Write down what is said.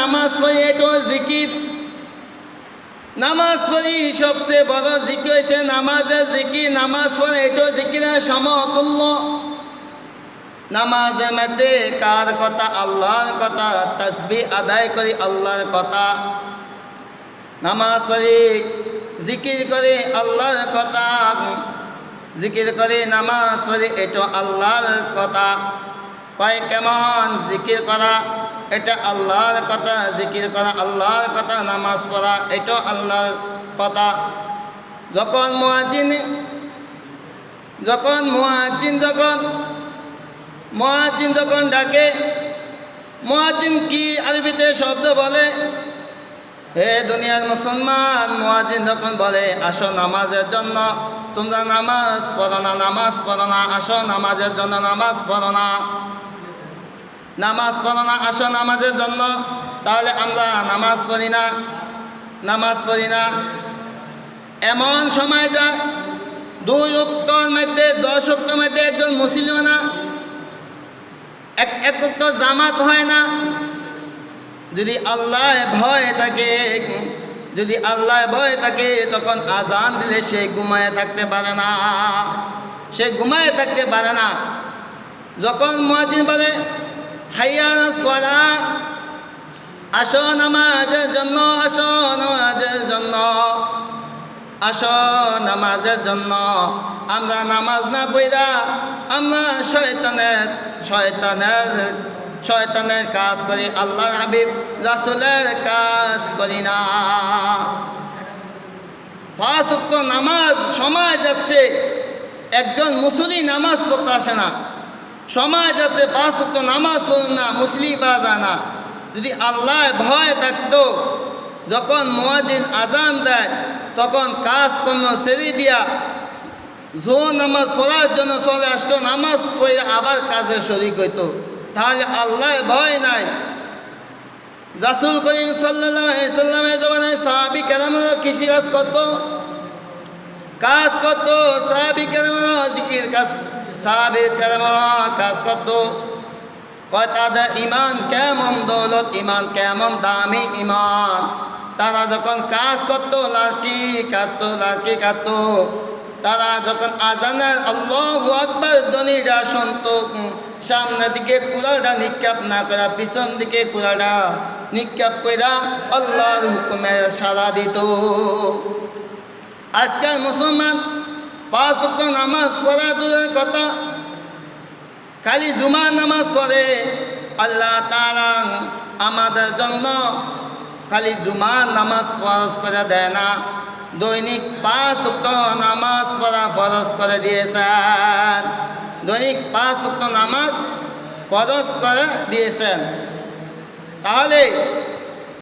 নামাজ পড়ি এটাও জিকির। নামাজ পড়ি সবচেয়ে বড় জিকির হয়েছে নামাজের জিকির। নামাজ পড়ে এটাও জিকিরের সমতুল্য। নামাজের মধ্যে কার কথা? আল্লাহর কথা। তাসবিহ আদায় করি আল্লাহর কথা। নামাজ পড়ি জিকির করে আল্লাহর কথা। জিকির করে নামাজ পড়ি এটা আল্লাহর কথা। কয় কেমন জিকির করা? এটা আল্লাহর কথা। জিকির করা আল্লাহর কথা, নামাজ পড়া এটা আল্লাহর কথা। যখন মুয়াজ্জিন যখন ডাকে, মুয়াজ্জিন কি আরবিতে শব্দ বলে? হে দুনিয়ার মুসলমান, মুয়াজ্জিন যখন বলে আসো নামাজের জন্য, তোমরা নামাজ পড়ো না, নামাজ পড়ো না, আসো নামাজের জন্য, নামাজ পড়ো না, নামাজ পড়ো না, আসো নামাজের জন্য। তাহলে আমরা নামাজ পড়ি না, নামাজ পড়ি না। এমন সময় যায় 2 ওয়াক্তের মধ্যে 10 ওয়াক্তের মধ্যে একজন মুসলিম না, এক ওয়াক্ত জামাত হয় না। যদি আল্লাহ ভয় থাকে, যদি আল্লাহ ভয় থাকে, তখন আজান দিলে সে ঘুমায় থাকতে পারে না, সে ঘুমায় থাকতে পারে না। যখন মুয়াজ্জিন বলে হাইয়া আলাস সালাহ, আসো নামাজের জন্য, আসো নামাজের জন্য, আসো নামাজের জন্য, আমরা নামাজ না পড়া আমরা শয়তানের কাজ করি, আল্লাহর হাবিব রাসূলের কাজ করি না। 5 ওয়াক্ত নামাজ সময় যাচ্ছে, একজন মুসলিম নামাজ পড়তে আসে না। সময় যাচ্ছে 5 ওয়াক্ত নামাজ পড়ুন না, মুসলিম পাওয়া যায় না। যদি আল্লাহ ভয় থাকতো, যখন মুয়াজ্জিন আজান দেয় তখন কাজকর্ম ছেড়ে দিয়া জোহর নামাজ পড়ার জন্য চলে আসতো, নামাজ পড়ে আবার কাজে শরীক হইতো। তাহলে আল্লাহ ভয় নাই। রাসূল করিম সাল্লাল্লাহু আলাইহি সাল্লামের জমানায় সাহাবী কেরামরা কৃষি কাজ করতো, সাহাবী কেরামরা জিকির কাজ, সাহাবী কেরামরা কাজ করতো। কয় তাদের ইমান কেমন দৌলত, ইমান কেমন দামি ইমান। তারা যখন কাজ করতো লাঠি কাটতো, তারা যখন আজানের আল্লাহু আকবার ধ্বনিটা শুনতো, সামনের দিকে কুড়ালটা নিক্ষেপ না করা, পিছন দিকে কুড়ালটা নিক্ষেপ কইরা আল্লাহর হুকুমের সাড়া দিত। আজকাল মুসলমান 5 ওয়াক্ত নামাজ পড়া দূরের কথা, খালি জুমার নামাজ পড়ে। আল্লাহ তাআলা আমাদের জন্য খালি জুমার নামাজ ফরজ করে দেয় না, দৈনিক 5 ওয়াক্ত নামাজ পড়া ফরজ করে দিয়েছেন। দৈনিক 5 ওয়াক্ত নামাজ ফরজ করে দিয়েছেন। তাহলে